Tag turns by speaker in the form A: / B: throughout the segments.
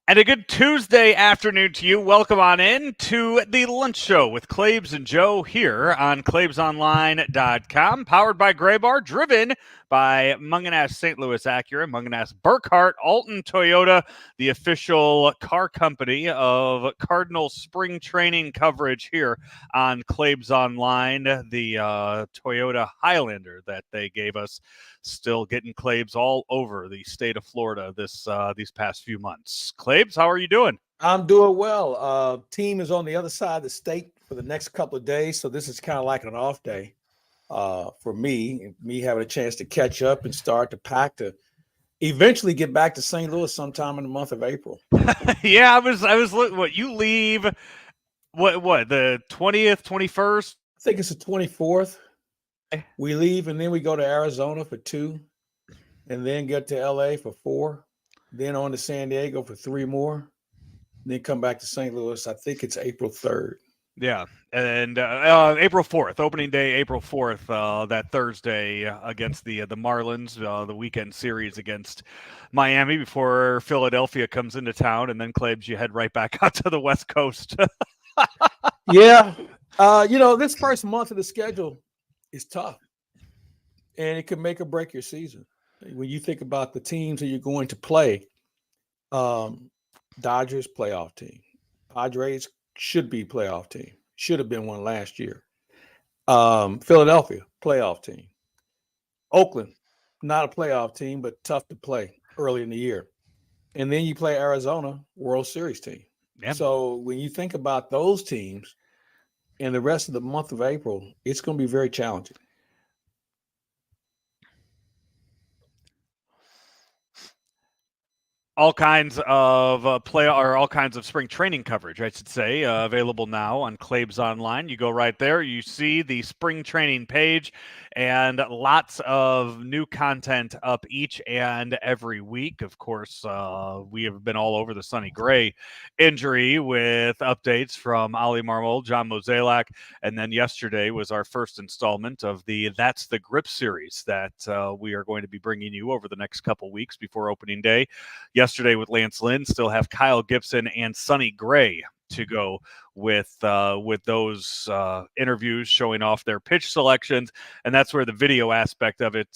A: And a good Tuesday afternoon to you. Welcome on in to the lunch show with Claibs and Joe here on claibsonline.com, powered by Gray Bar, driven by Munganess St. Louis Acura, Munganess Burkhart, Alton Toyota, the official car company of Cardinal Spring Training coverage here on Claibs Online, the Toyota Highlander that they gave us. Still getting Claibs all over the state of Florida these past few months. Claibs, how are you doing?
B: I'm doing well. Team is on the other side of the state for the next couple of days, so this is kind of like an off day for me having a chance to catch up and start to pack to eventually get back to St. Louis sometime in the month of April.
A: Yeah, I was looking. What, you leave? What the 20th, 21st?
B: I think it's the 24th. We leave and then we go to Arizona for 2, and then get to LA for 4, then on to San Diego for 3 more, then come back to St. Louis. I think it's April 3rd.
A: Yeah, and April 4th, opening day, April 4th, that Thursday against the Marlins, the weekend series against Miami before Philadelphia comes into town, and then Claibs, you head right back out to the West Coast.
B: Yeah, this first month of the schedule is tough, and it can make or break your season. When you think about the teams that you're going to play, Dodgers playoff team, Padres should be playoff team, should have been one last year. Philadelphia playoff team, Oakland not a playoff team but tough to play early in the year, and then you play Arizona, World Series team. Yeah. So when you think about those teams and the rest of the month of April, it's going to be very challenging.
A: All kinds of all kinds of spring training coverage, I should say, available now on Claibs Online. You go right there, you see the spring training page, and lots of new content up each and every week. Of course, we have been all over the Sonny Gray injury with updates from Ali Marmol, John Mozeliak, and then yesterday was our first installment of the That's the Grip series that we are going to be bringing you over the next couple weeks before opening day. Yesterday with Lance Lynn, still have Kyle Gibson and Sonny Gray to go with those interviews showing off their pitch selections, and that's where the video aspect of it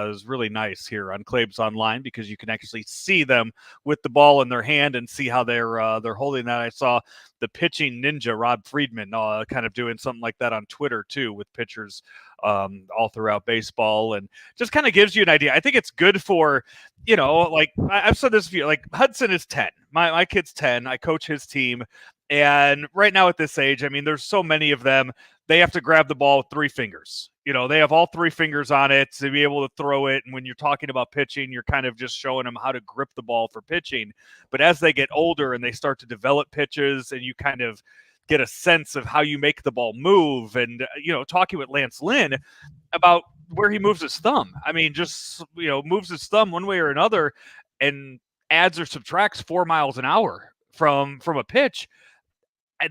A: is really nice here on Claibs Online, because you can actually see them with the ball in their hand and see how they're holding that. I saw the pitching ninja Rob Friedman kind of doing something like that on Twitter too, with pitchers all throughout baseball, and just kind of gives you an idea. I think it's good for, like I've said this view, like Hudson is 10. My kid's 10. I coach his team. And right now at this age, I mean, there's so many of them, they have to grab the ball with 3 fingers. They have all 3 fingers on it to be able to throw it. And when you're talking about pitching, you're kind of just showing them how to grip the ball for pitching. But as they get older and they start to develop pitches, and you kind of get a sense of how you make the ball move, and, talking with Lance Lynn about where he moves his thumb. I mean, just, moves his thumb one way or another and adds or subtracts 4 miles an hour from a pitch.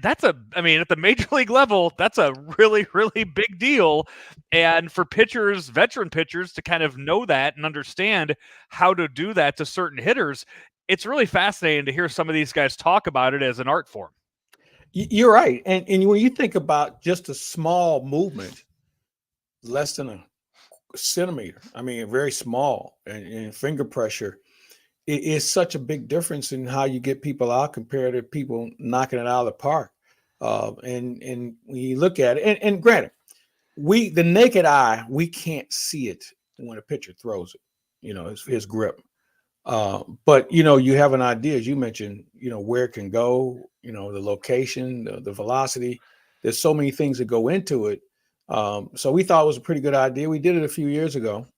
A: That's at the major league level, that's a really, really big deal. And for pitchers, veteran pitchers, to kind of know that and understand how to do that to certain hitters, it's really fascinating to hear some of these guys talk about it as an art form.
B: You're right. And when you think about just a small movement, less than a centimeter, very small, and finger pressure, it is such a big difference in how you get people out compared to people knocking it out of the park. And when you look at it, and granted, the naked eye, we can't see it when a pitcher throws it, his grip. But, you have an idea, as you mentioned, where it can go, the location, the velocity. There's so many things that go into it. So we thought it was a pretty good idea. We did it a few years ago.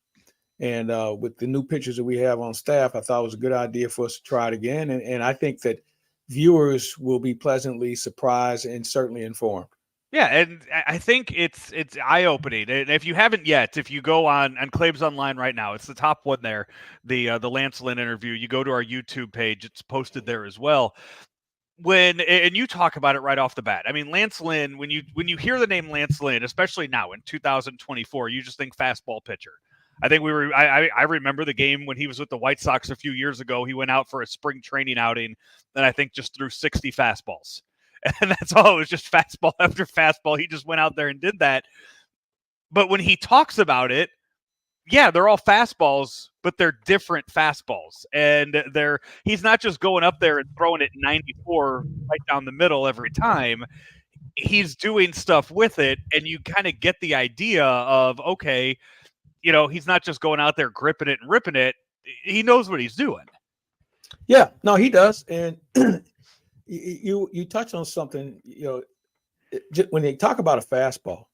B: And with the new pitchers that we have on staff, I thought it was a good idea for us to try it again. And I think that viewers will be pleasantly surprised and certainly informed.
A: Yeah, and I think it's eye-opening. And if you haven't yet, if you go on Claibs Online right now, it's the top one there, the Lance Lynn interview. You go to our YouTube page, it's posted there as well. And you talk about it right off the bat. I mean, Lance Lynn, when you hear the name Lance Lynn, especially now in 2024, you just think fastball pitcher. I think I remember the game when he was with the White Sox a few years ago. He went out for a spring training outing, and I think just threw 60 fastballs. And that's all. It was just fastball after fastball. He just went out there and did that. But when he talks about it, yeah, they're all fastballs, but they're different fastballs. And he's not just going up there and throwing it 94 right down the middle every time. He's doing stuff with it, and you kind of get the idea of, okay, he's not just going out there gripping it and ripping it. He knows what he's doing.
B: Yeah, no, he does. And you touch on something, when they talk about a fastball,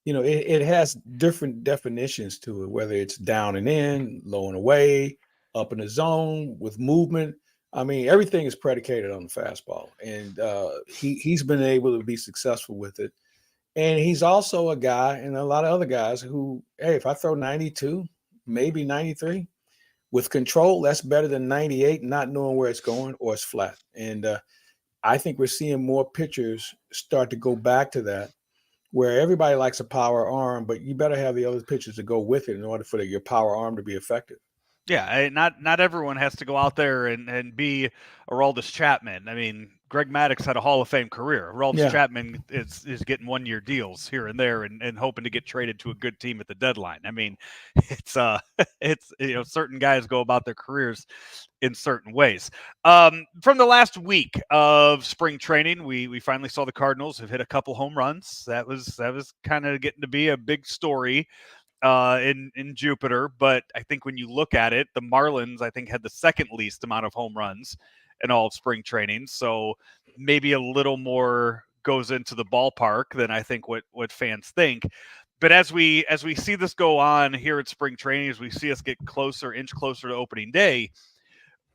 B: it has different definitions to it, whether it's down and in, low and away, up in the zone with movement. I mean, everything is predicated on the fastball, and he's been able to be successful with it. And he's also a guy, and a lot of other guys who, hey, if I throw 92, maybe 93 with control, that's better than 98, not knowing where it's going or it's flat. And I think we're seeing more pitchers start to go back to that, where everybody likes a power arm, but you better have the other pitchers to go with it in order for your power arm to be effective.
A: Yeah, not everyone has to go out there and be Aroldis Chapman. I mean, Greg Maddux had a Hall of Fame career. Aroldis Chapman is getting 1-year deals here and there and hoping to get traded to a good team at the deadline. I mean, it's certain guys go about their careers in certain ways. From the last week of spring training, we finally saw the Cardinals have hit a couple home runs. That was kind of getting to be a big story in Jupiter. But I think when you look at it, the Marlins, I think, had the second least amount of home runs in all of spring training. So maybe a little more goes into the ballpark than I think what fans think. But as we see this go on here at spring training, as we see us get inch closer to opening day,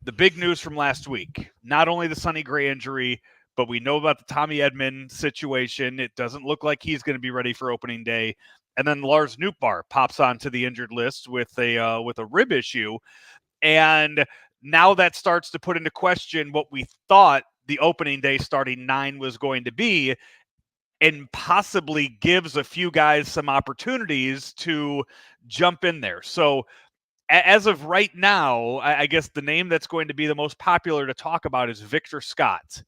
A: the big news from last week, not only the Sonny Gray injury, but we know about the Tommy Edman situation. It doesn't look like he's going to be ready for opening day. And then Lars Nootbaar pops onto the injured list with a rib issue. And now that starts to put into question what we thought the opening day starting 9 was going to be, and possibly gives a few guys some opportunities to jump in there. So as of right now, I guess the name that's going to be the most popular to talk about is Victor Scott.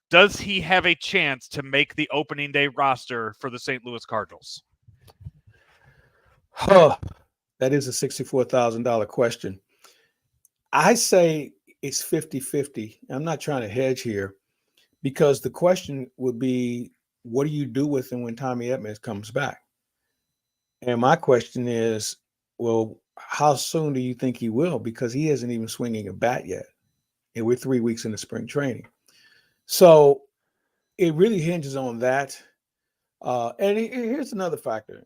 A: Does he have a chance to make the opening day roster for the St. Louis Cardinals?
B: That is a $64,000 question. I say it's 50-50. I'm not trying to hedge here, because the question would be, what do you do with him when Tommy Edman comes back? And my question is, well, how soon do you think he will? Because he isn't even swinging a bat yet. And we're 3 weeks into spring training. So it really hinges on that. And here's another factor.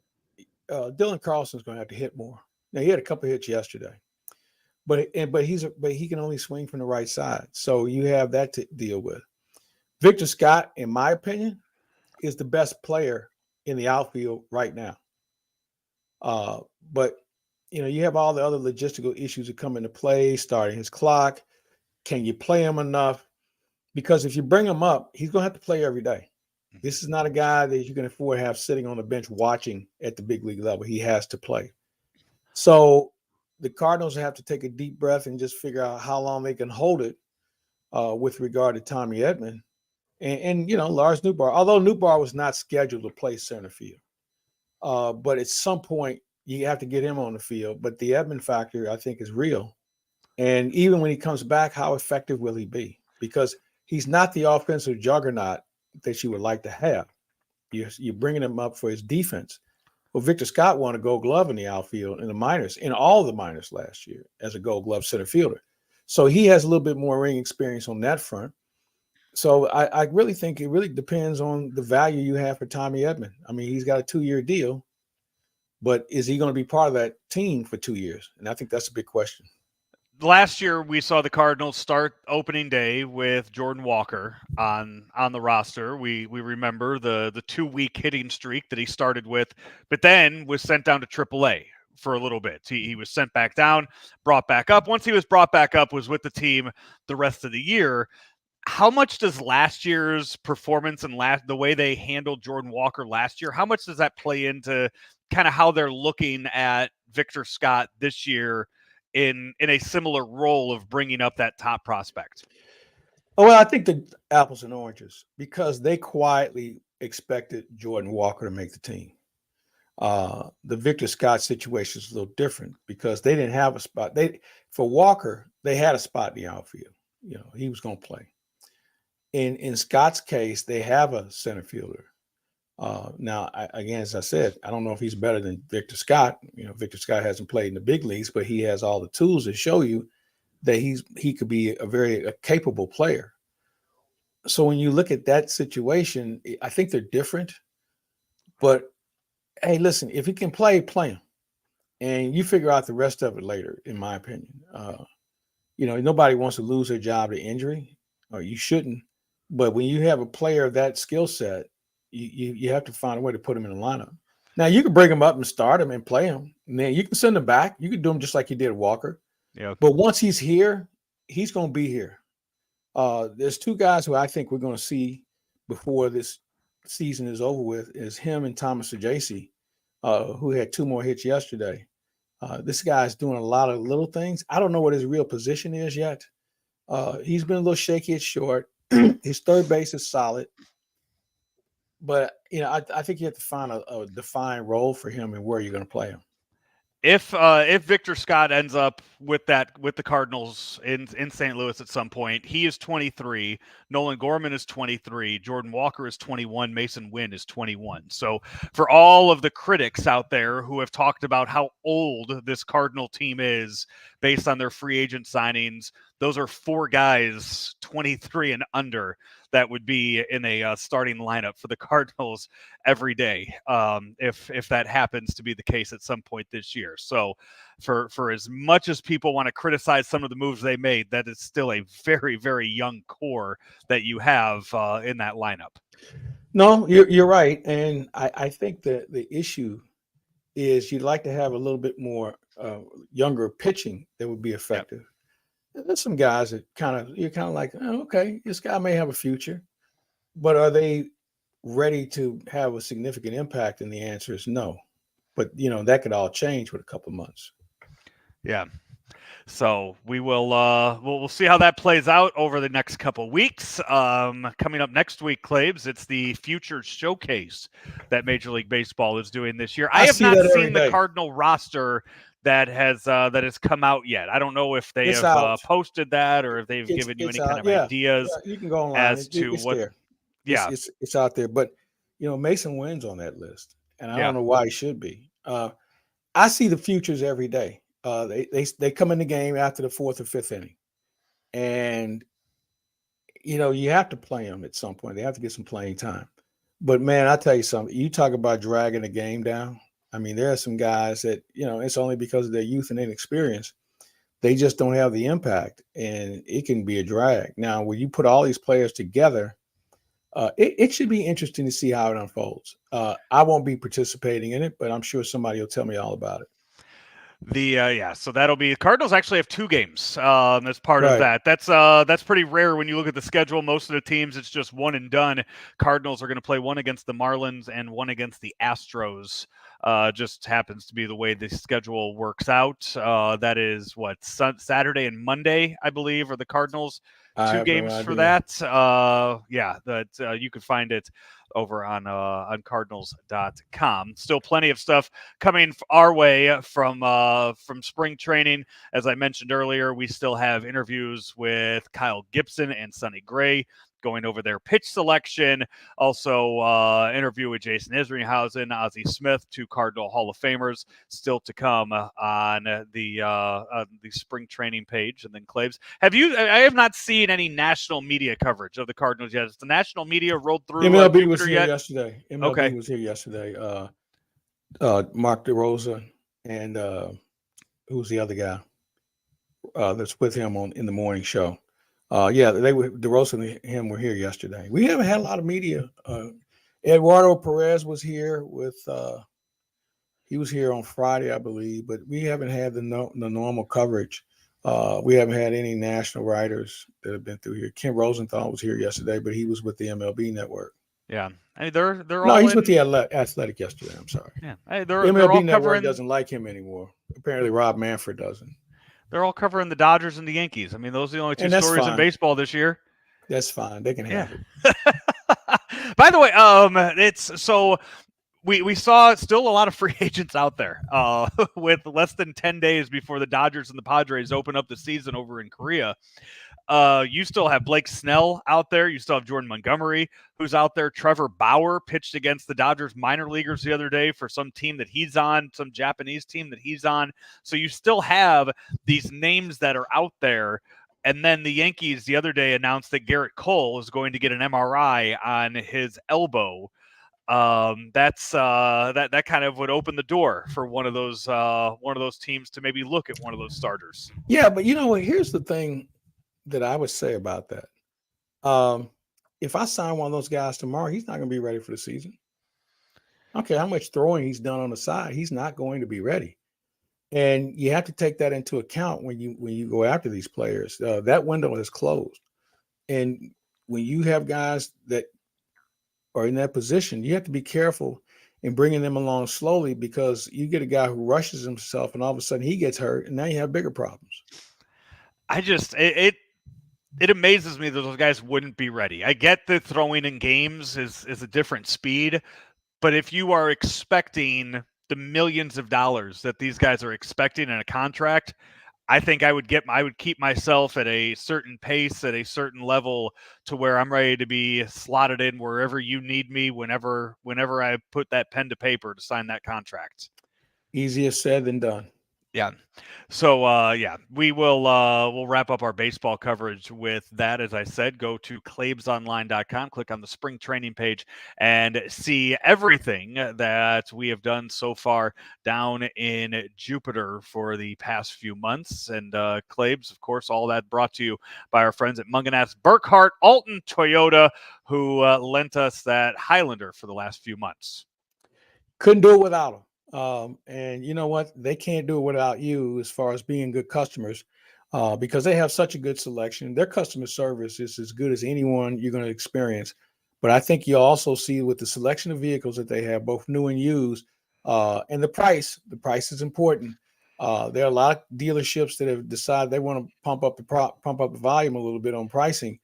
B: Dylan Carlson's going to have to hit more. Now, he had a couple hits yesterday, but he can only swing from the right side. So you have that to deal with. Victor Scott, in my opinion, is the best player in the outfield right now. But you have all the other logistical issues that come into play, starting his clock. Can you play him enough? Because if you bring him up, he's going to have to play every day. This is not a guy that you can afford to have sitting on the bench watching at the big league level. He has to play. So the Cardinals have to take a deep breath and just figure out how long they can hold it with regard to Tommy Edman. And Lars Nootbaar, although Nootbaar was not scheduled to play center field. But at some point, you have to get him on the field. But the Edman factor, I think, is real. And even when he comes back, how effective will he be? Because he's not the offensive juggernaut that you would like to have. You're bringing him up for his defense. Well, Victor Scott won a Gold Glove in the outfield in the minors, in all the minors last year as a Gold Glove center fielder. So he has a little bit more ring experience on that front. So I really think it really depends on the value you have for Tommy Edman. I mean, he's got a 2-year deal, but is he going to be part of that team for 2 years? And I think that's a big question.
A: Last year, we saw the Cardinals start opening day with Jordan Walker on the roster. We remember the 2-week hitting streak that he started with, but then was sent down to AAA for a little bit. He was sent back down, brought back up. Once he was brought back up, was with the team the rest of the year. How much does last year's performance and the way they handled Jordan Walker last year, how much does that play into kind of how they're looking at Victor Scott this year in a similar role of bringing up that top prospect?
B: Oh, well, I think the apples and oranges, because they quietly expected Jordan Walker to make the team. The Victor Scott situation is a little different because they didn't have a spot. For Walker, they had a spot in the outfield. He was going to play. In Scott's case, they have a center fielder. Now, again, as I said, I don't know if he's better than Victor Scott. Victor Scott hasn't played in the big leagues, but he has all the tools to show you that he could be a very capable player. So when you look at that situation, I think they're different. But hey, listen, if he can play him, and you figure out the rest of it later. In my opinion, nobody wants to lose their job to injury, or you shouldn't. But when you have a player of that skill set, you have to find a way to put him in the lineup. Now you can bring him up and start him and play him, and then you can send him back. You can do him just like you did Walker.
A: Yeah.
B: But once he's here, he's going to be here. There's two guys who I think we're going to see before this season is over with, is him and Thomas Ajayci, who had 2 more hits yesterday. This guy's doing a lot of little things. I don't know what his real position is yet. He's been a little shaky at short. His third base is solid. But, I think you have to find a defined role for him and where you're going to play him.
A: If Victor Scott ends up with the Cardinals in St. Louis at some point, he is 23. Nolan Gorman is 23. Jordan Walker is 21. Mason Wynn is 21. So for all of the critics out there who have talked about how old this Cardinal team is based on their free agent signings, those are 4 guys 23 and under that would be in a starting lineup for the Cardinals every day, if that happens to be the case at some point this year. So for as much as people want to criticize some of the moves they made, that is still a very, very young core that you have in that lineup.
B: No, you're right. And I think that the issue is you'd like to have a little bit more younger pitching that would be effective. Yep. There's some guys that you're kind of like, oh, okay, this guy may have a future, but are they ready to have a significant impact? And the answer is no. But, that could all change with a couple of months.
A: Yeah. So we will we'll see how that plays out over the next couple of weeks. Coming up next week, Claibs, it's the Futures Showcase that Major League Baseball is doing this year. I have not seen the Cardinal roster that has come out yet. I don't know if they have posted that or if they've given you any kind of ideas.
B: Yeah, you can go online
A: as to
B: it's
A: what.
B: There.
A: Yeah,
B: it's out there. But Mason Wynn's on that list, and I don't know why he should be. I see the futures every day. They come in the game after the 4th or 5th inning, and you have to play them at some point. They have to get some playing time. But man, I tell you something. You talk about dragging the game down. I mean, there are some guys that it's only because of their youth and inexperience. They just don't have the impact, and it can be a drag. Now, when you put all these players together, it should be interesting to see how it unfolds. I won't be participating in it, but I'm sure somebody will tell me all about it.
A: So that'll be Cardinals actually have 2 games as part of that. That's pretty rare when you look at the schedule. Most of the teams, it's just one and done. Cardinals are going to play one against the Marlins and one against the Astros. Just happens to be the way the schedule works out. That is what Saturday and Monday, I believe, are the Cardinals 2 games for that. You can find it over on Cardinals.com. Still plenty of stuff coming our way from spring training. As I mentioned earlier, we still have interviews with Kyle Gibson and Sonny Gray going over their pitch selection. Also, interview with Jason Isringhausen, Ozzie Smith, 2 Cardinal Hall of Famers, still to come on the spring training page. And then Claibs, I have not seen any national media coverage of the Cardinals yet. Has the national media rolled through?
B: MLB was here yesterday. MLB was here yesterday. Mark DeRosa and who's the other guy that's with him in the morning show. DeRosa and him were here yesterday. We haven't had a lot of media. Eduardo Perez was here he was here on Friday, I believe, but we haven't had the normal coverage. We haven't had any national writers that have been through here. Ken Rosenthal was here yesterday, but he was with the MLB network.
A: Yeah, I mean, they're
B: No,
A: all
B: he's with
A: in.
B: the Athletic yesterday. I'm sorry.
A: Yeah, hey,
B: The
A: they're all
B: MLB Network
A: covering.
B: doesn't like him anymore. Apparently, Rob Manfred doesn't,
A: They're all covering the Dodgers and the Yankees. I mean, those are the only two
B: and that's
A: stories in
B: fine.
A: baseball this year.
B: That's fine. They can
A: Yeah.
B: have it.
A: By the way, it's so we saw still a lot of free agents out there with less than 10 days before the Dodgers and the Padres open up the season over in Korea. You still have Blake Snell out there. You still have Jordan Montgomery, who's out there. Trevor Bauer pitched against the Dodgers minor leaguers the other day for some team that he's on, some Japanese team that he's on. So you still have these names that are out there. And then the Yankees the other day announced that Garrett Cole is going to get an MRI on his elbow. That kind of would open the door for one of those teams to maybe look at one of those starters.
B: Yeah, but you know what? Here's the thing that I would say about that. If I sign one of those guys tomorrow, he's not going to be ready for the season. I don't care how much throwing he's done on the side, he's not going to be ready. And you have to take that into account when you go after these players. That window is closed. And when you have guys that are in that position, you have to be careful in bringing them along slowly, because you get a guy who rushes himself and all of a sudden he gets hurt, and now you have bigger problems.
A: It amazes me that those guys wouldn't be ready. I get that throwing in games is a different speed, but if you are expecting the millions of dollars that these guys are expecting in a contract, I think I would keep myself at a certain pace, at a certain level, to where I'm ready to be slotted in wherever you need me, whenever I put that pen to paper to sign that contract.
B: Easier said than done.
A: Yeah. So, we will we'll wrap up our baseball coverage with that. As I said, go to claibsonline.com, click on the spring training page, and see everything that we have done so far down in Jupiter for the past few months. And Claibs, of course, all that brought to you by our friends at Munganast Burkhardt Alton Toyota, who lent us that Highlander for the last few months.
B: Couldn't do it without them. And you know what? They can't do it without you as far as being good customers, because they have such a good selection. Their customer service is as good as anyone you're going to experience. But I think you'll also see with the selection of vehicles that they have, both new and used, and the price is important. There are a lot of dealerships that have decided they want to pump up the volume a little bit on pricing.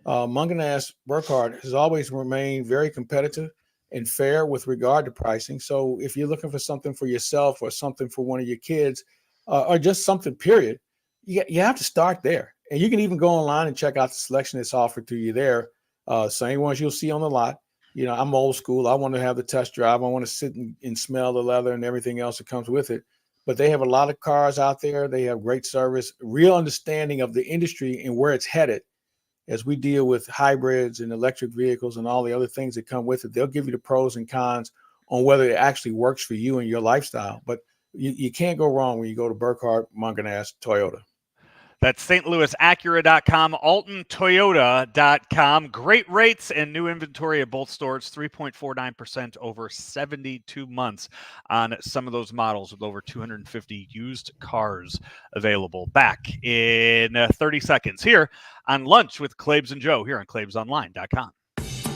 B: Munganast Burkhardt has always remained very competitive and fair with regard to pricing. So if you're looking for something for yourself or something for one of your kids, or just something period, you have to start there. And you can even go online and check out the selection that's offered to you there. Same ones you'll see on the lot. You know, I'm old school. I want to have the test drive. I want to sit and smell the leather and everything else that comes with it. But they have a lot of cars out there. They have great service, real understanding of the industry and where it's headed. As we deal with hybrids and electric vehicles and all the other things that come with it, they'll give you the pros and cons on whether it actually works for you and your lifestyle. But you can't go wrong when you go to Burkhardt Munganast Toyota.
A: That's stlouisacura.com, altontoyota.com. Great rates and new inventory at both stores, 3.49% over 72 months on some of those models, with over 250 used cars available. Back in 30 seconds here on Lunch with Claibs and Joe here on claibsonline.com.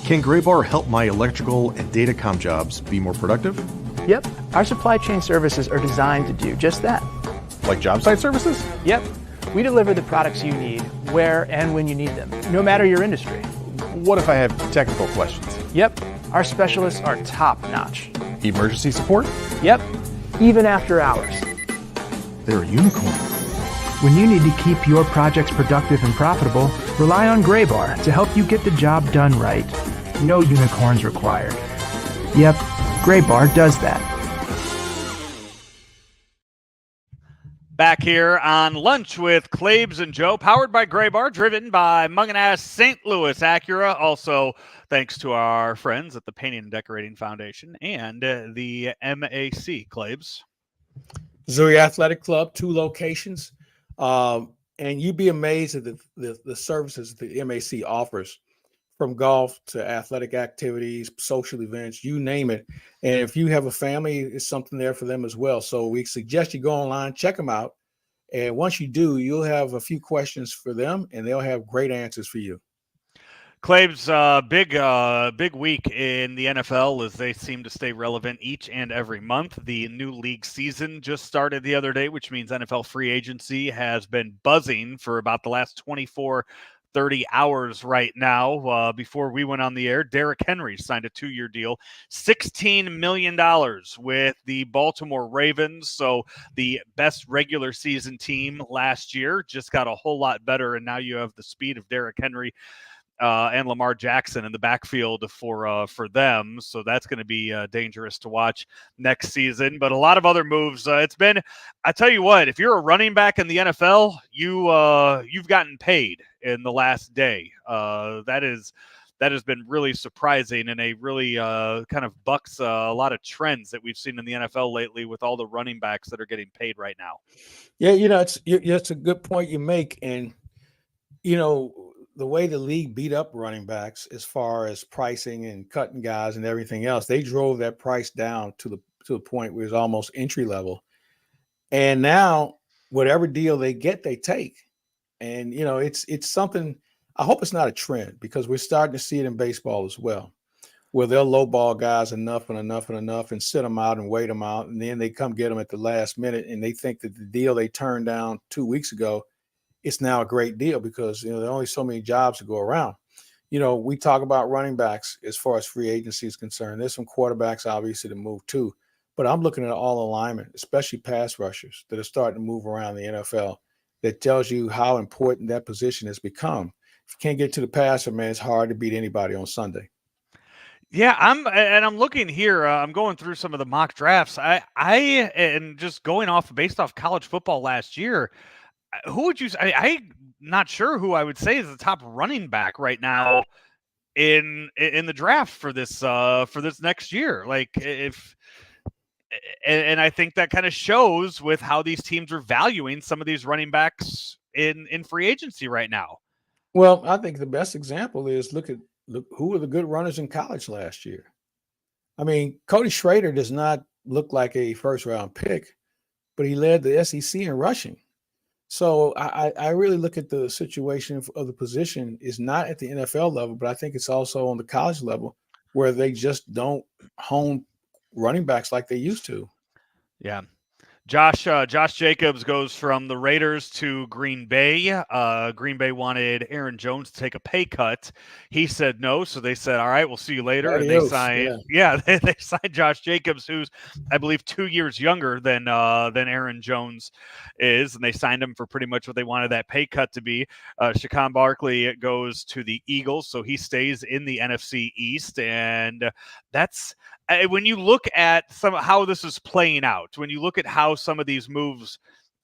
C: Can Graybar help my electrical and datacom jobs be more productive?
D: Yep. Our supply chain services are designed to do just that.
C: Like job site services?
D: Yep. We deliver the products you need where and when you need them, no matter your industry.
C: What if I have technical questions?
D: Yep. Our specialists are top-notch.
C: Emergency support?
D: Yep. Even after hours.
C: They're a unicorn.
E: When you need to keep your projects productive and profitable, rely on Graybar to help you get the job done right. No unicorns required. Yep, Graybar does that.
A: Back here on Lunch with Claibs and Joe, powered by Graybar, driven by Munganast St. Louis Acura. Also, thanks to our friends at the Painting and Decorating Foundation and the MAC, Claibs.
B: Missouri Athletic Club, 2 locations. And you'd be amazed at the services the MAC offers, from golf to athletic activities, social events, you name it. And if you have a family, it's something there for them as well. So we suggest you go online, check them out. And once you do, you'll have a few questions for them and they'll have great answers for you.
A: Claibs, big week in the NFL as they seem to stay relevant each and every month. The new league season just started the other day, which means NFL free agency has been buzzing for about the last 24, 30 hours right now. Before we went on the air, Derrick Henry signed a 2-year deal, $16 million with the Baltimore Ravens. So the best regular season team last year just got a whole lot better, and now you have the speed of Derrick Henry and Lamar Jackson in the backfield for them. So that's going to be dangerous to watch next season. But a lot of other moves. It's been, I tell you what, if you're a running back in the NFL, you've gotten paid in the last day. That has been really surprising, and a really kind of bucks a lot of trends that we've seen in the NFL lately with all the running backs that are getting paid right now.
B: Yeah, it's a good point you make, and the way the league beat up running backs as far as pricing and cutting guys and everything else, they drove that price down to the point where it's almost entry level. And now whatever deal they get, they take. And it's something. I hope it's not a trend, because we're starting to see it in baseball as well, where they'll lowball guys enough and sit them out and wait them out, and then they come get them at the last minute, and they think that the deal they turned down 2 weeks ago, it's now a great deal, because there are only so many jobs to go around. We talk about running backs as far as free agency is concerned. There's some quarterbacks obviously to move too, but I'm looking at all alignment, especially pass rushers that are starting to move around the NFL. That tells you how important that position has become. If you can't get to the passer, man, it's hard to beat anybody on Sunday.
A: Yeah, I'm looking here. I'm going through some of the mock drafts. And just going based off college football last year. Who would you say? I'm not sure who I would say is the top running back right now in the draft for this next year. Like, and I think that kind of shows with how these teams are valuing some of these running backs in free agency right now.
B: Well, I think the best example is look who were the good runners in college last year. I mean, Cody Schrader does not look like a first round pick, but he led the SEC in rushing. So I really look at the situation of the position is not at the NFL level, but I think it's also on the college level, where they just don't hone running backs like they used to.
A: Yeah. Josh Jacobs goes from the Raiders to Green Bay. Green Bay wanted Aaron Jones to take a pay cut. He said no, so they said, all right, we'll see you later.
B: Adios.
A: And they signed, they signed Josh Jacobs, who's, I believe, 2 years younger than Aaron Jones is, and they signed him for pretty much what they wanted that pay cut to be. Saquon Barkley goes to the Eagles, so he stays in the NFC East, and that's when you look at how this is playing out, when you look at how some of these moves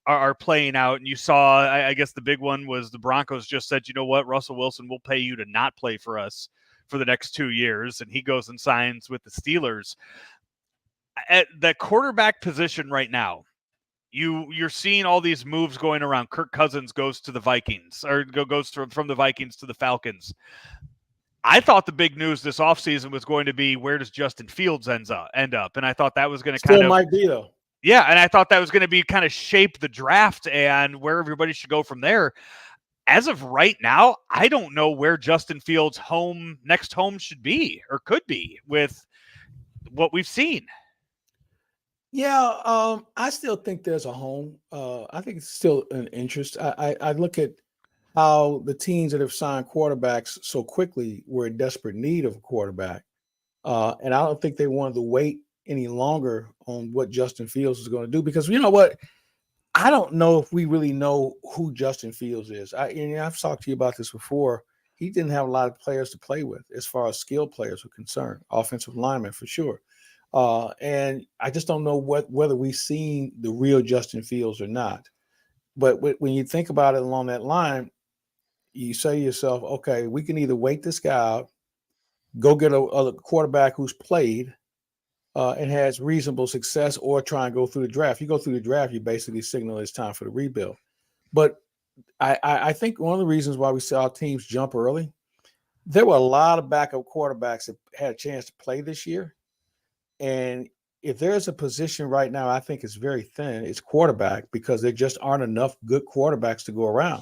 A: are playing out, and you saw, I guess the big one was the Broncos just said, you know what, Russell Wilson will pay you to not play for us for the next 2 years, and he goes and signs with the Steelers. At the quarterback position right now, you're seeing all these moves going around. Kirk Cousins goes to the Vikings, or goes from the Vikings to the Falcons. I thought the big news this offseason was going to be, where does Justin Fields end up? And I thought that was going to kind of
B: might be, though.
A: Yeah, and I thought that was going to be kind of shape the draft and where everybody should go from there. As of right now, I don't know where Justin Fields' next home should be or could be with what we've seen.
B: Yeah, I still think there's a home. I think it's still an interest. I look at how the teams that have signed quarterbacks so quickly were in desperate need of a quarterback. And I don't think they wanted to wait any longer on what Justin Fields is going to do, because you know what? I don't know if we really know who Justin Fields is. I've talked to you about this before. He didn't have a lot of players to play with as far as skilled players were concerned, offensive linemen for sure. And I just don't know whether we've seen the real Justin Fields or not. But when you think about it along that line, you say to yourself, okay, we can either wait this guy out, go get a quarterback who's played and has reasonable success, or try and go through the draft. You go through the draft, you basically signal it's time for the rebuild. But I think one of the reasons why we saw teams jump early, there were a lot of backup quarterbacks that had a chance to play this year. And if there's a position right now, I think it's very thin, it's quarterback, because there just aren't enough good quarterbacks to go around.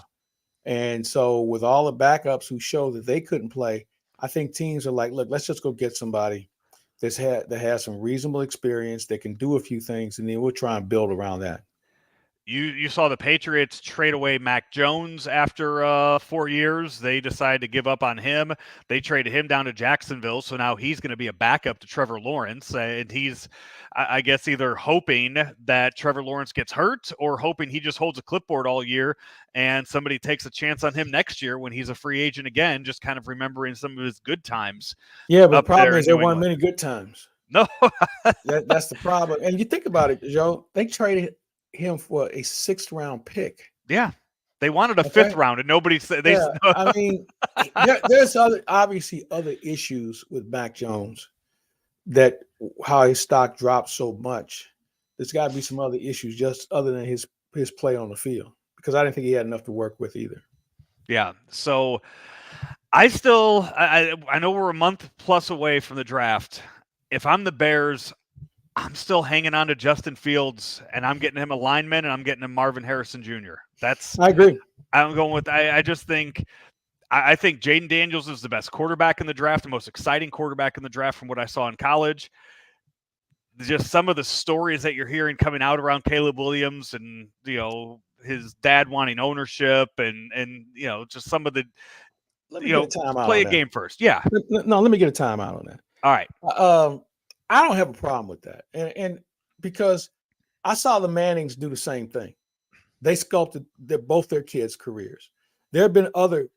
B: And so with all the backups who show that they couldn't play, I think teams are like, look, let's just go get somebody that has some reasonable experience that can do a few things, and then we'll try and build around that.
A: You saw the Patriots trade away Mac Jones after 4 years. They decided to give up on him. They traded him down to Jacksonville, so now he's going to be a backup to Trevor Lawrence. And he's, I guess, either hoping that Trevor Lawrence gets hurt or hoping he just holds a clipboard all year and somebody takes a chance on him next year when he's a free agent again, just kind of remembering some of his good times.
B: Yeah, but the problem is there weren't many good times.
A: No.
B: That's the problem. And you think about it, Joe, they traded him for a 6th-round pick.
A: Yeah, they wanted a 5th round, and nobody said they.
B: Yeah, I mean, there's obviously other issues with Mac Jones, that how his stock dropped so much. There's got to be some other issues just other than his play on the field, because I didn't think he had enough to work with either.
A: Yeah, so I know we're a month plus away from the draft. If I'm the Bears, I'm still hanging on to Justin Fields, and I'm getting him a lineman, and I'm getting him Marvin Harrison Jr.
B: I agree.
A: I'm going with. I just think. I think Jaden Daniels is the best quarterback in the draft, the most exciting quarterback in the draft from what I saw in college. Just some of the stories that you're hearing coming out around Caleb Williams, and his dad wanting ownership, and just some of the. Play a game first. Yeah.
B: No, let me get a timeout on that.
A: All right.
B: I don't have a problem with that. And because I saw the Mannings do the same thing. They sculpted both their kids' careers. There have been other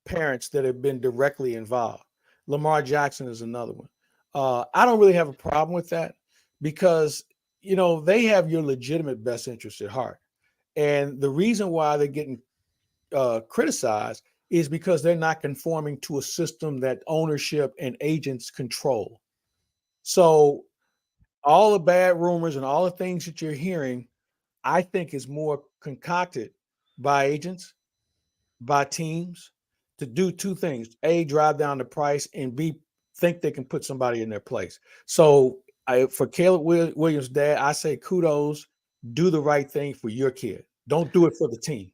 B: parents that have been directly involved. Lamar Jackson is another one. I don't really have a problem with that because, they have your legitimate best interest at heart. And the reason why they're getting criticized is because they're not conforming to a system that ownership and agents control. So all the bad rumors and all the things that you're hearing, I think is more concocted by agents, by teams, to do two things: A, drive down the price, and B, think they can put somebody in their place. So for Caleb Williams' dad, I say kudos, do the right thing for your kid. Don't do it for the team.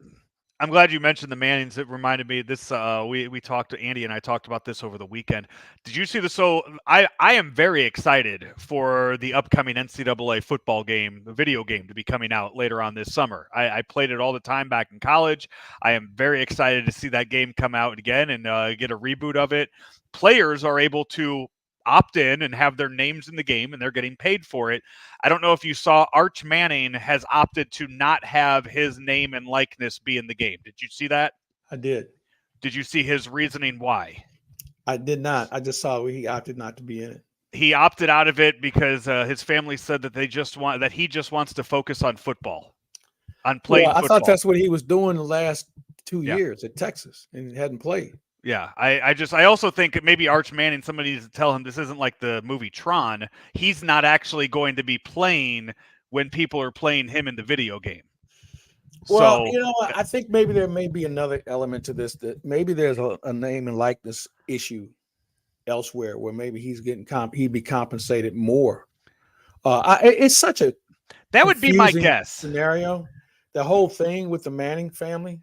A: I'm glad you mentioned the Mannings. It reminded me of this. We talked to Andy and I talked about this over the weekend. Did you see this? So I am very excited for the upcoming NCAA football game, the video game, to be coming out later on this summer. I played it all the time back in college. I am very excited to see that game come out again and get a reboot of it. Players are able to opt in and have their names in the game, and they're getting paid for it. I don't know if you saw Arch Manning has opted to not have his name and likeness be in the game. Did you see that?
B: I did.
A: Did you see his reasoning why?
B: I did not. I just saw he opted not to be in it.
A: He opted out of it because his family said that he just wants to focus on football, on playing football.
B: I thought that's what he was doing the last 2 years at Texas and hadn't played.
A: Yeah, I also think maybe Arch Manning, somebody needs to tell him this isn't like the movie Tron. He's not actually going to be playing when people are playing him in the video game.
B: Well, I think maybe there may be another element to this, that maybe there's a name and likeness issue elsewhere where maybe he'd be compensated more. It's such a
A: that would be my guess
B: scenario. The whole thing with the Manning family.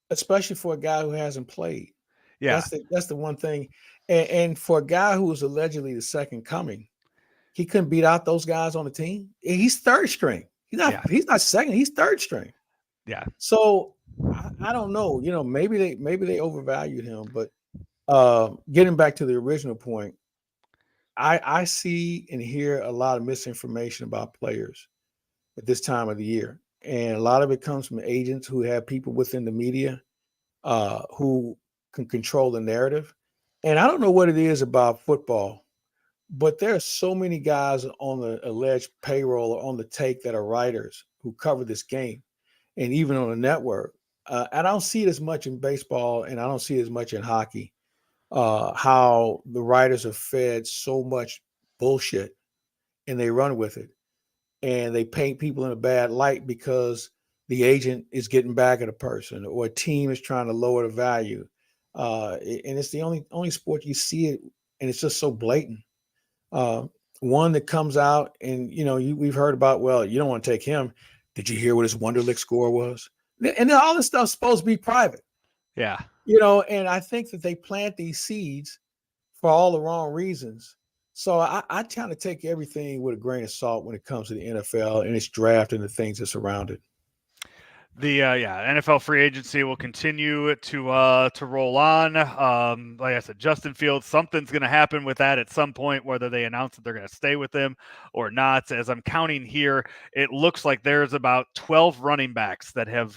B: Especially for a guy who hasn't played.
A: Yeah.
B: That's the one thing. And for a guy who was allegedly the second coming, he couldn't beat out those guys on the team. He's third string. He's not second, he's third string.
A: Yeah.
B: So I don't know. Maybe they overvalued him, but getting back to the original point, I see and hear a lot of misinformation about players at this time of the year. And a lot of it comes from agents who have people within the media who can control the narrative. And I don't know what it is about football, but there are so many guys on the alleged payroll or on the take that are writers who cover this game, and even on the network. I don't see it as much in baseball, and I don't see it as much in hockey, how the writers are fed so much bullshit and they run with it. And they paint people in a bad light because the agent is getting back at a person or a team is trying to lower the value. And it's the only sport you see it, and it's just so blatant. One that comes out and, we've heard about, well, you don't want to take him. Did you hear what his Wonderlic score was? And then all this stuff's supposed to be private.
A: Yeah.
B: And I think that they plant these seeds for all the wrong reasons. So I kind of take everything with a grain of salt when it comes to the NFL and its draft and the things that surround it.
A: The NFL free agency will continue to roll on. Like I said, Justin Fields, something's going to happen with that at some point, whether they announce that they're going to stay with him or not. As I'm counting here, it looks like there's about 12 running backs that have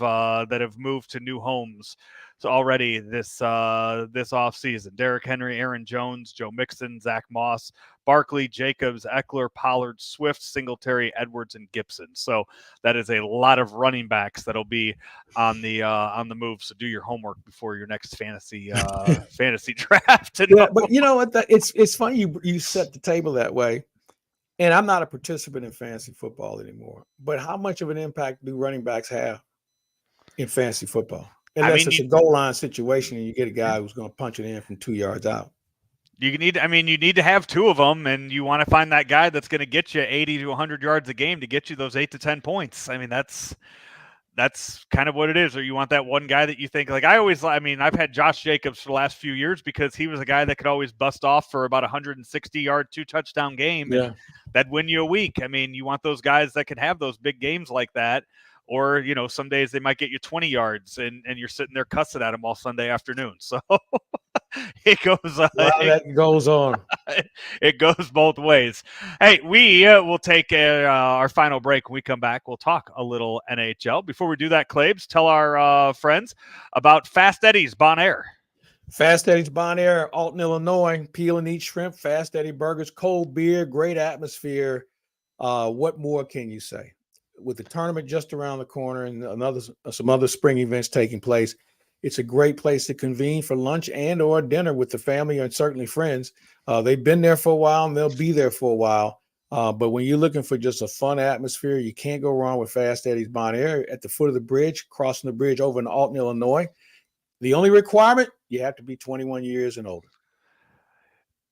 A: moved to new homes. So already this offseason, Derrick Henry, Aaron Jones, Joe Mixon, Zach Moss, Barkley, Jacobs, Eckler, Pollard, Swift, Singletary, Edwards, and Gibson. So that is a lot of running backs that'll be on the move. So do your homework before your next fantasy draft.
B: Yeah, but you know what? It's funny you set the table that way. And I'm not a participant in fantasy football anymore. But how much of an impact do running backs have in fantasy football? Unless it's a goal line situation and you get a guy who's going to punch it in from 2 yards out.
A: You need to have two of them, and you want to find that guy that's going to get you 80 to 100 yards a game to get you those 8 to 10 points. I mean, that's kind of what it is. Or you want that one guy that you think, like I've had Josh Jacobs for the last few years because he was a guy that could always bust off for about 160-yard, 2-touchdown game.
B: Yeah.
A: And that'd win you a week. I mean, you want those guys that can have those big games like that. Or, some days they might get you 20 yards and you're sitting there cussing at them all Sunday afternoon. So it goes on.
B: That goes on.
A: It goes both ways. Hey, we will take our final break. When we come back, we'll talk a little NHL. Before we do that, Claibs, tell our friends about Fast Eddie's Bon Air.
B: Fast Eddie's Bon Air, Alton, Illinois. Peel and eat shrimp, Fast Eddie burgers, cold beer, great atmosphere. What more can you say? With the tournament just around the corner and some other spring events taking place, it's a great place to convene for lunch and or dinner with the family and certainly friends. They've been there for a while and they'll be there for a while. But when you're looking for just a fun atmosphere, you can't go wrong with Fast Eddie's Bon Air at the foot of the bridge, crossing the bridge over in Alton, Illinois. The only requirement, you have to be 21 years and older.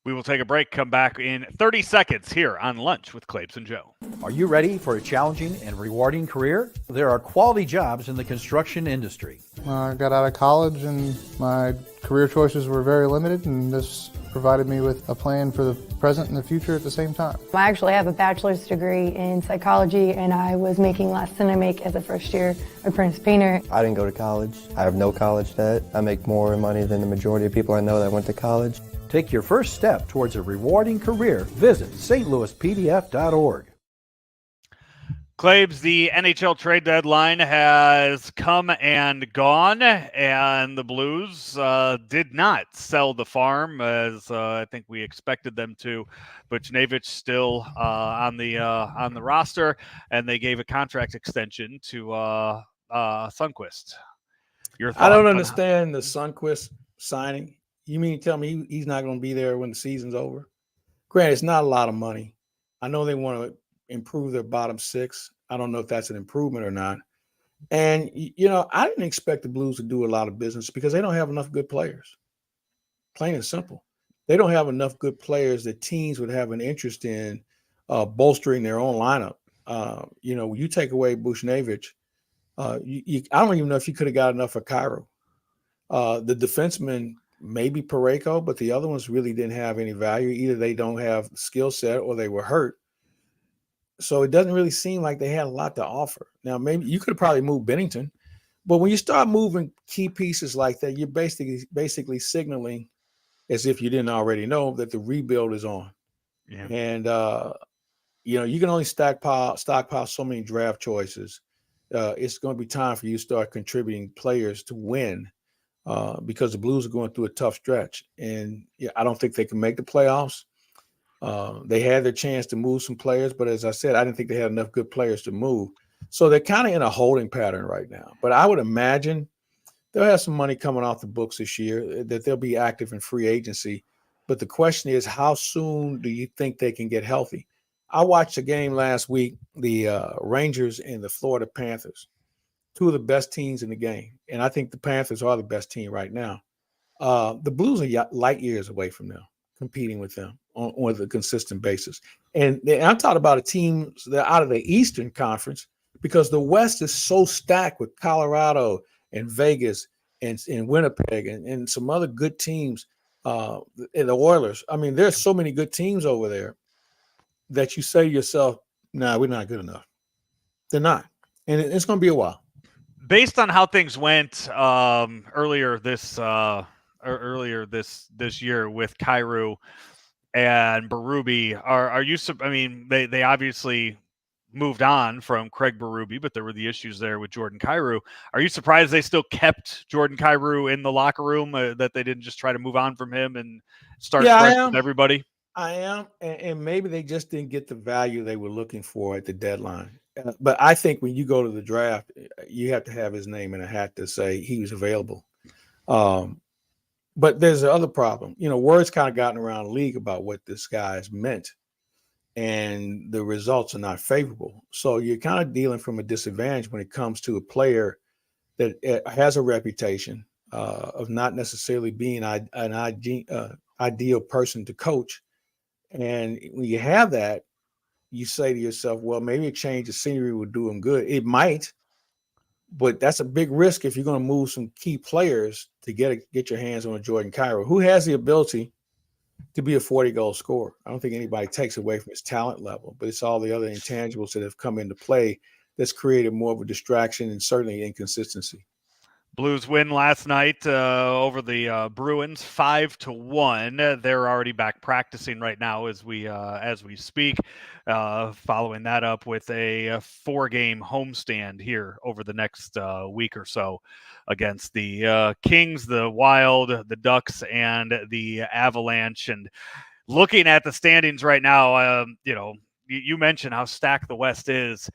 A: We will take a break, come back in 30 seconds here on Lunch with Claibs and Joe.
F: Are you ready for a challenging and rewarding career? There are quality jobs in the construction industry.
G: I got out of college and my career choices were very limited, and this provided me with a plan for the present and the future at the same time.
H: I actually have a bachelor's degree in psychology, and I was making less than I make as a first-year apprentice painter.
I: I didn't go to college. I have no college debt. I make more money than the majority of people I know that went to college.
F: Take your first step towards a rewarding career. Visit stlouispdf.org.
A: Claibs, the NHL Trade Deadline has come and gone, and the Blues did not sell the farm as I think we expected them to. Buchnevich still on the roster, and they gave a contract extension to Sundqvist. Your thought?
B: I don't understand the Sundqvist signing. You mean to tell me he's not going to be there when the season's over? Granted, it's not a lot of money. I know they want to improve their bottom six. I don't know if that's an improvement or not. And, I didn't expect the Blues to do a lot of business because they don't have enough good players. Plain and simple. They don't have enough good players that teams would have an interest in bolstering their own lineup. You take away Buchnevich, I don't even know if you could have got enough for Cairo. The defensemen, maybe Parayko, but the other ones really didn't have any value. Either they don't have skill set or they were hurt. So it doesn't really seem like they had a lot to offer. Now, maybe you could have probably moved Bennington, but when you start moving key pieces like that, you're basically signaling, as if you didn't already know, that the rebuild is on. Yeah. And, you can only stockpile so many draft choices. It's going to be time for you to start contributing players to win. Because the Blues are going through a tough stretch, and I don't think they can make the playoffs. They had their chance to move some players, but as I said, I didn't think they had enough good players to move. So they're kind of in a holding pattern right now. But I would imagine they'll have some money coming off the books this year, that they'll be active in free agency. But the question is, how soon do you think they can get healthy? I watched a game last week, the Rangers and the Florida Panthers. Two of the best teams in the game. And I think the Panthers are the best team right now. The Blues are light years away from them, competing with them on a consistent basis. And I'm talking about a team that out of the Eastern Conference, because the West is so stacked with Colorado and Vegas and Winnipeg and some other good teams, and the Oilers. I mean, there's so many good teams over there that you say to yourself, nah, we're not good enough. They're not. And it's going to be a while.
A: Based on how things went earlier this year with Kyrou and Berube, are you? I mean, they obviously moved on from Craig Berube, but there were the issues there with Jordan Kyrou. Are you surprised they still kept Jordan Kyrou in the locker room, that they didn't just try to move on from him and start fresh with everybody?
B: I am, and maybe they just didn't get the value they were looking for at the deadline. But I think when you go to the draft, you have to have his name in a hat to say he was available. But there's another problem. Words kind of gotten around the league about what this guy has meant, and the results are not favorable. So you're kind of dealing from a disadvantage when it comes to a player that has a reputation of not necessarily being an ideal person to coach. And when you have that, you say to yourself, well, maybe a change of scenery would do him good. It might, but that's a big risk if you're going to move some key players to get your hands on a Jordan Kyrou, who has the ability to be a 40-goal scorer. I don't think anybody takes away from his talent level, but it's all the other intangibles that have come into play that's created more of a distraction and certainly inconsistency.
A: Blues win last night over the Bruins 5-1. They're already back practicing right now as we speak. Following that up with a 4-game homestand here over the next week or so against the Kings, the Wild, the Ducks, and the Avalanche. And looking at the standings right now, you mentioned how stacked the West is.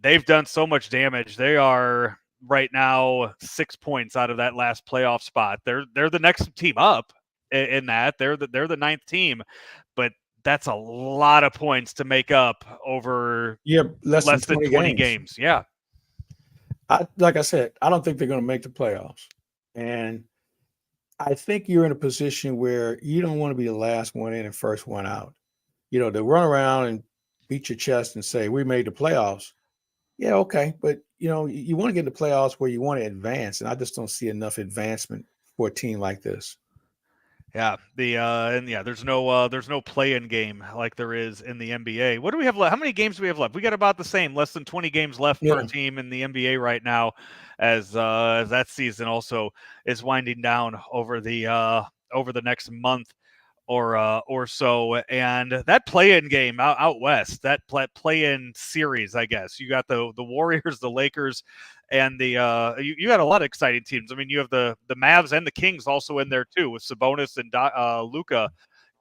A: They've done so much damage. They are right now 6 points out of that last playoff spot. They're the next team up in that. They're the ninth team, but that's a lot of points to make up over
B: less than 20
A: games. Yeah.
B: Like I said, I don't think they're going to make the playoffs. And I think you're in a position where you don't want to be the last one in and first one out. To run around and beat your chest and say, we made the playoffs. Yeah, okay. But, you want to get in the playoffs where you want to advance, and I just don't see enough advancement for a team like this.
A: Yeah, there's no play-in game like there is in the NBA. What do we have left? How many games do we have left? We got about the same, less than 20 games left per team in the NBA right now, as that season also is winding down over the next month or so. And that play-in game out west, that play-in series, I guess you got the Warriors, the Lakers, and the you got a lot of exciting teams. I mean, you have the Mavs and the Kings also in there too, with Sabonis and Luka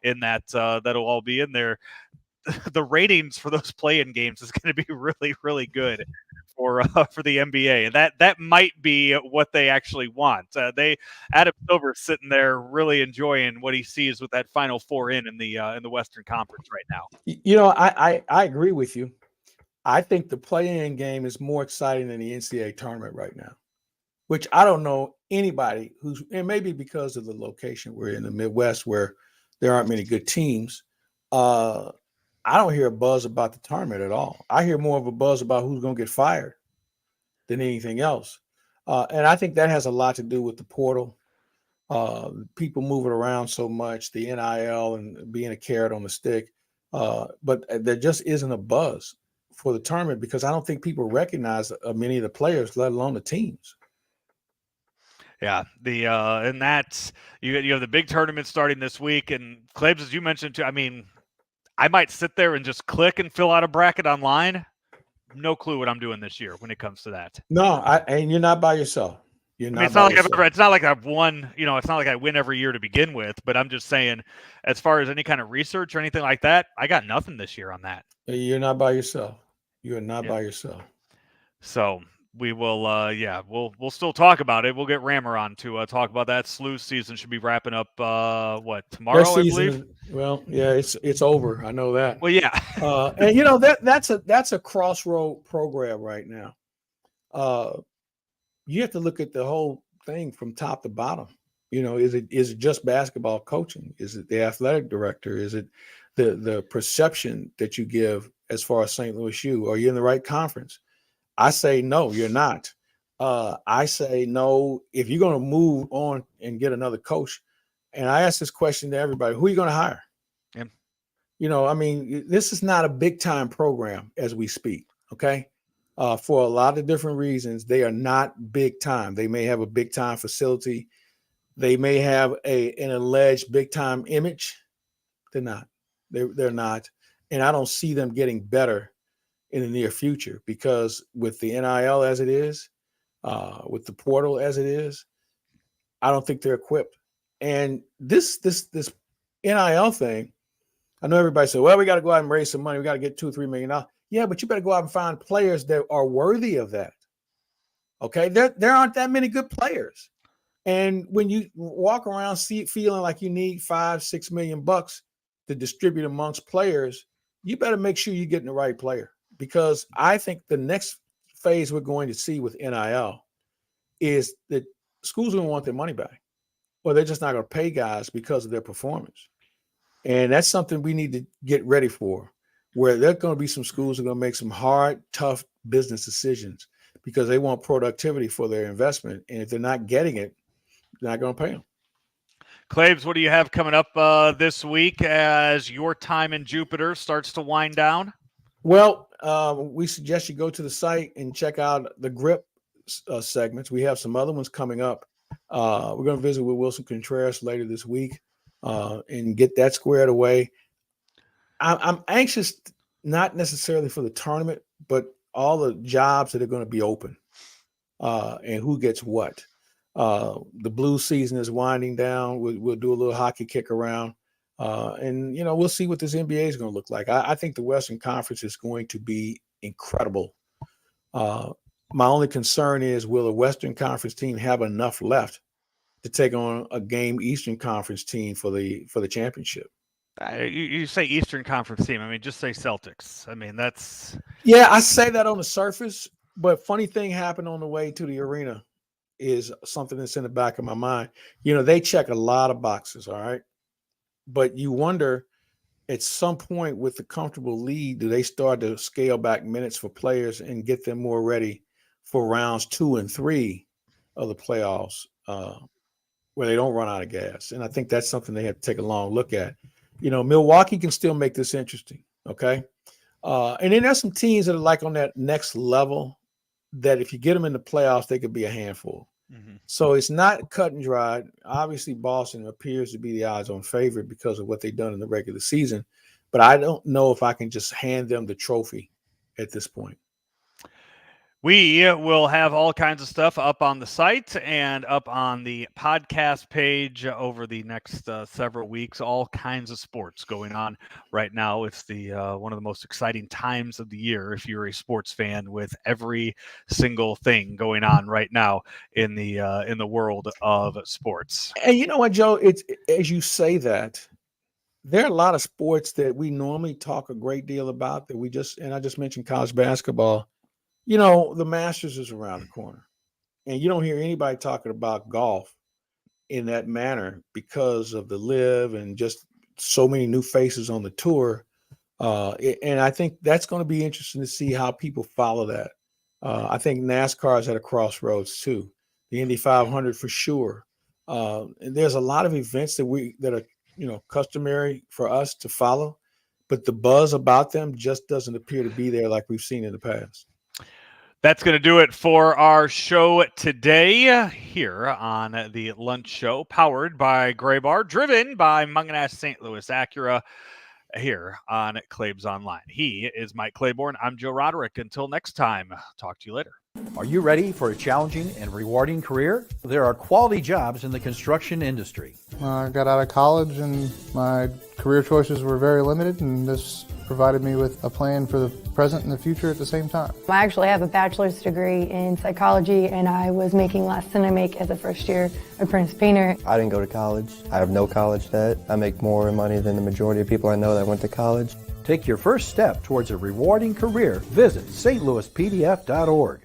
A: in that. That'll all be in there. The ratings for those play-in games is going to be really, really good for the NBA, and that might be what they actually want. Adam Silver's sitting there really enjoying what he sees with that Final Four in the Western Conference right now.
B: I agree with you. I think the play-in game is more exciting than the NCAA tournament right now, which I don't know anybody and maybe because of the location we're in the Midwest where there aren't many good teams. I don't hear a buzz about the tournament at all. I hear more of a buzz about who's going to get fired than anything else. And I think that has a lot to do with the portal, people moving around so much, the NIL and being a carrot on the stick. But there just isn't a buzz for the tournament because I don't think people recognize many of the players, let alone the teams.
A: Yeah, and that's you have the big tournament starting this week, and Claibs, as you mentioned too. I mean, I might sit there and just click and fill out a bracket online. No clue what I'm doing this year when it comes to that.
B: No, and you're not by yourself.
A: It's not like I've won. It's not like I win every year to begin with. But I'm just saying, as far as any kind of research or anything like that, I got nothing this year on that.
B: You're not by yourself. You are not by yourself.
A: So we will, we'll still talk about it. We'll get Rammer on to talk about that. Slew season should be wrapping up tomorrow, I believe.
B: It's over. I know that.
A: Well, yeah,
B: and that's a crossroad program right now. You have to look at the whole thing from top to bottom. Is it just basketball coaching? Is it the athletic director? Is it the perception that you give as far as St. Louis U? Are you in the right conference? I say, no, you're not. I say, no, if you're going to move on and get another coach, and I ask this question to everybody, who are you going to hire?
A: Yeah.
B: You know, I mean, this is not a big time program as we speak. Okay. For a lot of different reasons, they are not big time. They may have a big time facility. They may have an alleged big time image. They're not. They're not. And I don't see them getting better in the near future, because with the NIL as it is, with the portal as it is, I don't think they're equipped. And this NIL thing, I know everybody said, well, we got to go out and raise some money. We got to get $2 or $3 million. Yeah, but you better go out and find players that are worthy of that. Okay, there aren't that many good players. And when you walk around feeling like you need $5-6 million to distribute amongst players, you better make sure you're getting the right player. Because I think the next phase we're going to see with NIL is that schools are going to want their money back, or they're just not going to pay guys because of their performance. And that's something we need to get ready for, where there are going to be some schools that are going to make some hard, tough business decisions because they want productivity for their investment. And if they're not getting it, they're not going to pay them.
A: Claibs, what do you have coming up this week as your time in Jupiter starts to wind down?
B: Well, we suggest you go to the site and check out the grip segments. We have some other ones coming up. We're going to visit with Wilson Contreras later this week and get that squared away. I'm anxious, not necessarily for the tournament, but all the jobs that are going to be open and who gets what. The Blues season is winding down. We'll do a little hockey kick around. And, you know, we'll see what this NBA is going to look like. I think the Western Conference is going to be incredible. My only concern is, will the Western Conference team have enough left to take on a game Eastern Conference team for the championship?
A: You say Eastern Conference team. I mean, just say Celtics. I mean, that's...
B: Yeah, I say that on the surface, but funny thing happened on the way to the arena is something that's in the back of my mind. You know, they check a lot of boxes, all right? But you wonder, at some point with the comfortable lead, do they start to scale back minutes for players and get them more ready for rounds 2 and 3 of the playoffs, where they don't run out of gas? And I think that's something they have to take a long look at. You know, Milwaukee can still make this interesting, okay? And then there's some teams that are like on that next level that if you get them in the playoffs, they could be a handful. Mm-hmm. So it's not cut and dried. Obviously, Boston appears to be the odds-on favorite because of what they've done in the regular season. But I don't know if I can just hand them the trophy at this point.
A: We will have all kinds of stuff up on the site and up on the podcast page over the next several weeks. All kinds of sports going on right now. It's the one of the most exciting times of the year if you're a sports fan, with every single thing going on right now in the world of sports.
B: And you know what, Joe? It's, as you say that, there are a lot of sports that we normally talk a great deal about that I just mentioned college basketball. You know, the Masters is around the corner, and you don't hear anybody talking about golf in that manner because of the LIV and just so many new faces on the tour. And I think that's going to be interesting to see how people follow that. I think NASCAR is at a crossroads too. The Indy 500 for sure. And there's a lot of events that are, you know, customary for us to follow, but the buzz about them just doesn't appear to be there like we've seen in the past.
A: That's going to do it for our show today here on the Lunch Show, powered by Gray Bar, driven by Munganast St. Louis Acura here on Claibs Online. He is Mike Claiborne. I'm Joe Roderick. Until next time, talk to you later.
F: Are you ready for a challenging and rewarding career? There are quality jobs in the construction industry.
G: I got out of college and my career choices were very limited, and this provided me with a plan for the present and the future at the same time.
H: I actually have a bachelor's degree in psychology, and I was making less than I make as a first-year apprentice painter.
I: I didn't go to college. I have no college debt. I make more money than the majority of people I know that went to college.
F: Take your first step towards a rewarding career. Visit stlouispdf.org.